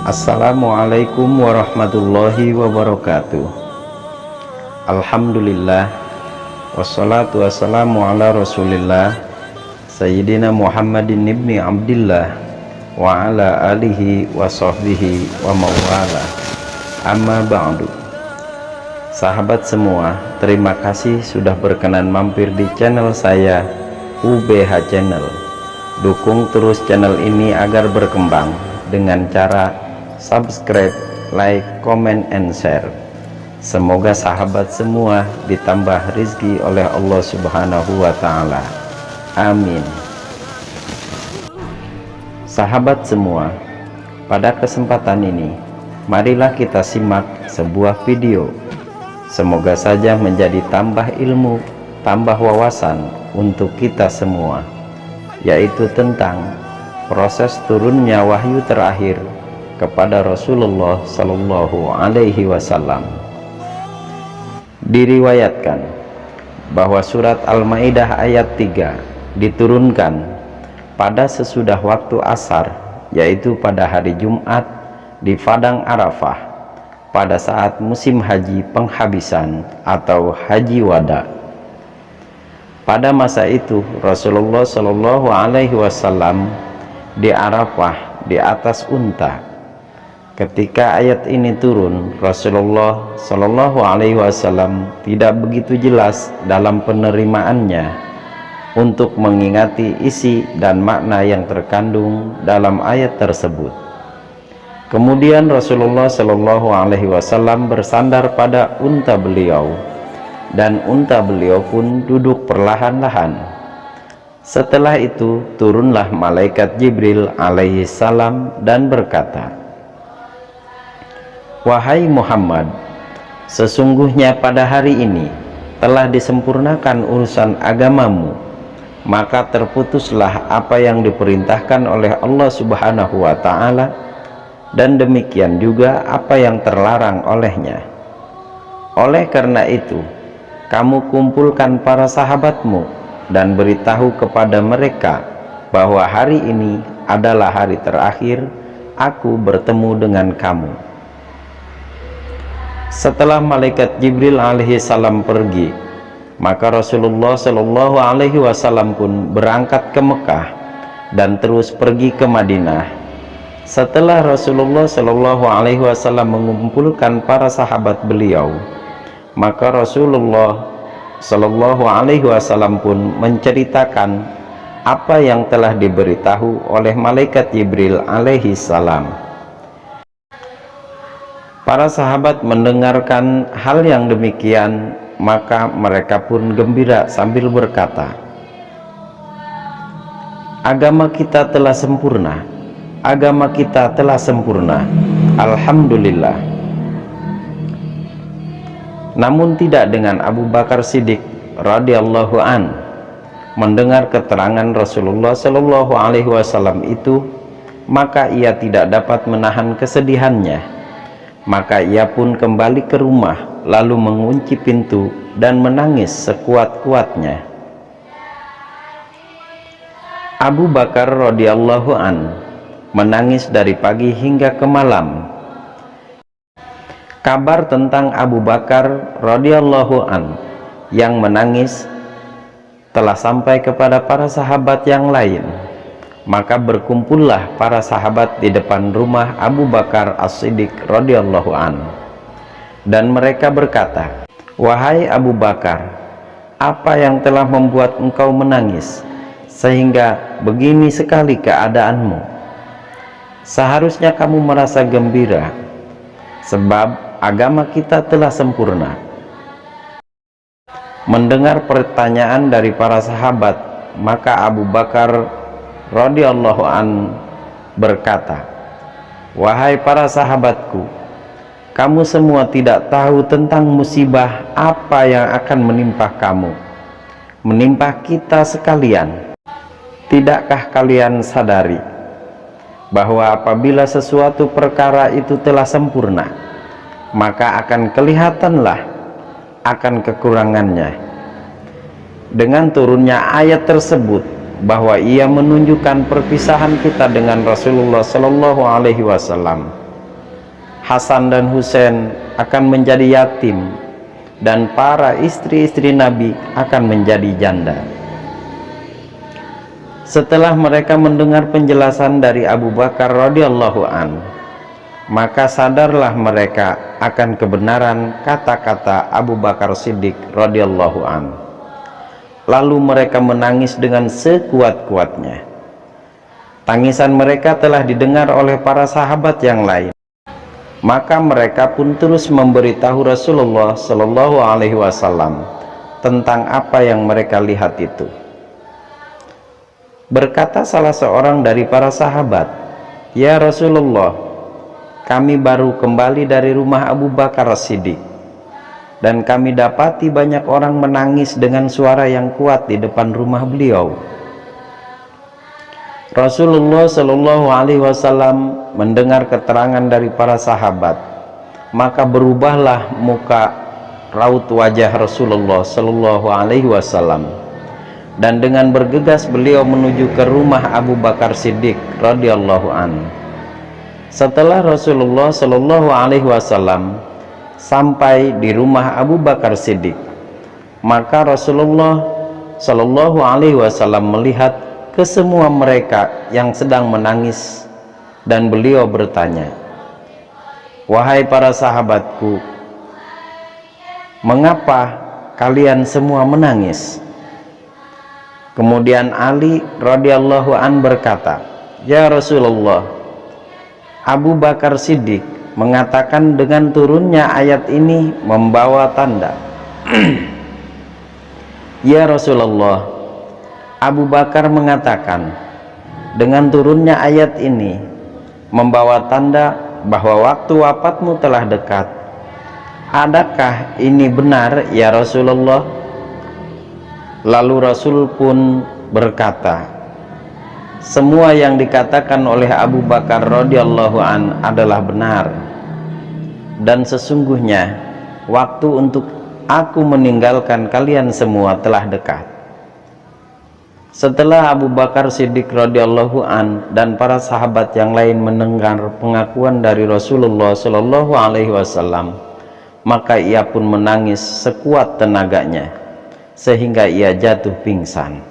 Assalamualaikum warahmatullahi wabarakatuh. Alhamdulillah, wassalatu wassalamu ala rasulillah Sayyidina Muhammadin ibni Abdillah wa ala alihi wa sahbihi wa mawala. Amma ba'du. Sahabat semua, terima kasih sudah berkenan mampir di channel saya, UBH Channel. Dukung terus channel ini agar berkembang dengan cara subscribe, like, comment, and share. Semoga sahabat semua ditambah rizki oleh Allah Subhanahu wa Ta'ala. Amin. Sahabat semua, pada kesempatan ini marilah kita simak sebuah video. Semoga saja menjadi tambah ilmu, tambah wawasan untuk kita semua, yaitu tentang proses turunnya wahyu terakhir kepada Rasulullah Sallallahu Alaihi Wasallam. Diriwayatkan bahwa surat Al-Maidah ayat 3 diturunkan pada sesudah waktu asar, yaitu pada hari Jumat di Padang Arafah pada saat musim haji penghabisan atau haji wada. Pada masa itu Rasulullah Sallallahu Alaihi Wasallam di Arafah di atas unta. Ketika ayat ini turun, Rasulullah Shallallahu Alaihi Wasallam tidak begitu jelas dalam penerimaannya untuk mengingati isi dan makna yang terkandung dalam ayat tersebut. Kemudian Rasulullah Shallallahu Alaihi Wasallam bersandar pada unta beliau, dan unta beliau pun duduk perlahan-lahan. Setelah itu turunlah malaikat Jibril alaihi salam dan berkata, "Wahai Muhammad, sesungguhnya pada hari ini telah disempurnakan urusan agamamu, maka terputuslah apa yang diperintahkan oleh Allah Subhanahu wa Ta'ala, dan demikian juga apa yang terlarang olehnya. Oleh karena itu, kamu kumpulkan para sahabatmu dan beritahu kepada mereka bahwa hari ini adalah hari terakhir aku bertemu dengan kamu." Setelah malaikat Jibril alaihi salam pergi, maka Rasulullah Shallallahu Alaihi Wasallam pun berangkat ke Mekah dan terus pergi ke Madinah. Setelah Rasulullah Shallallahu Alaihi Wasallam mengumpulkan para sahabat beliau, maka Rasulullah Shallallahu Alaihi Wasallam pun menceritakan apa yang telah diberitahu oleh malaikat Jibril alaihi salam. Para sahabat mendengarkan hal yang demikian, maka mereka pun gembira sambil berkata, "Agama kita telah sempurna, agama kita telah sempurna, Alhamdulillah." Namun tidak dengan Abu Bakar Siddiq radhiyallahu an. Mendengar keterangan Rasulullah Shallallahu Alaihi Wasallam itu, maka ia tidak dapat menahan kesedihannya. Maka ia pun kembali ke rumah, lalu mengunci pintu dan menangis sekuat-kuatnya. Abu Bakar radhiyallahu an menangis dari pagi hingga ke malam. Kabar tentang Abu Bakar radhiyallahu an yang menangis telah sampai kepada para sahabat yang lain. Maka berkumpullah para sahabat di depan rumah Abu Bakar As-Siddiq radhiyallahu an, dan mereka berkata, "Wahai Abu Bakar, apa yang telah membuat engkau menangis sehingga begini sekali keadaanmu? Seharusnya kamu merasa gembira, sebab agama kita telah sempurna." Mendengar pertanyaan dari para sahabat, maka Abu Bakar radhiyallahu an berkata, "Wahai para sahabatku, kamu semua tidak tahu tentang musibah apa yang akan menimpa kamu, menimpa kita sekalian. Tidakkah kalian sadari bahwa apabila sesuatu perkara itu telah sempurna, maka akan kelihatanlah akan kekurangannya?" Dengan turunnya ayat tersebut, bahwa ia menunjukkan perpisahan kita dengan Rasulullah Shallallahu Alaihi Wasallam, Hasan dan Husain akan menjadi yatim, dan para istri-istri Nabi akan menjadi janda. Setelah mereka mendengar penjelasan dari Abu Bakar radhiyallahu an, maka sadarlah mereka akan kebenaran kata-kata Abu Bakar Siddiq radhiyallahu an. Lalu mereka menangis dengan sekuat-kuatnya. Tangisan mereka telah didengar oleh para sahabat yang lain. Maka mereka pun terus memberitahu Rasulullah Shallallahu Alaihi Wasallam tentang apa yang mereka lihat itu. Berkata salah seorang dari para sahabat, "Ya Rasulullah, kami baru kembali dari rumah Abu Bakar Siddiq, dan kami dapati banyak orang menangis dengan suara yang kuat di depan rumah beliau." Rasulullah Shallallahu Alaihi Wasallam mendengar keterangan dari para sahabat, maka berubahlah muka raut wajah Rasulullah Shallallahu Alaihi Wasallam, dan dengan bergegas beliau menuju ke rumah Abu Bakar Siddiq radhiyallahu an. Setelah Rasulullah Shallallahu Alaihi Wasallam sampai di rumah Abu Bakar Siddiq, maka Rasulullah Shallallahu Alaihi Wasallam melihat ke semua mereka yang sedang menangis, dan beliau bertanya, "Wahai para sahabatku, mengapa kalian semua menangis?" Kemudian Ali radhiyallahu an berkata, "Ya Rasulullah, Abu Bakar Siddiq mengatakan dengan turunnya ayat ini membawa tanda." "Ya Rasulullah, Abu Bakar mengatakan dengan turunnya ayat ini membawa tanda bahwa waktu wafatmu telah dekat. Adakah ini benar ya Rasulullah?" Lalu Rasul pun berkata, "Semua yang dikatakan oleh Abu Bakar radhiyallahu an adalah benar, dan sesungguhnya waktu untuk aku meninggalkan kalian semua telah dekat." Setelah Abu Bakar Siddiq radhiyallahu an dan para sahabat yang lain mendengar pengakuan dari Rasulullah Shallallahu Alaihi Wasallam, maka ia pun menangis sekuat tenaganya sehingga ia jatuh pingsan.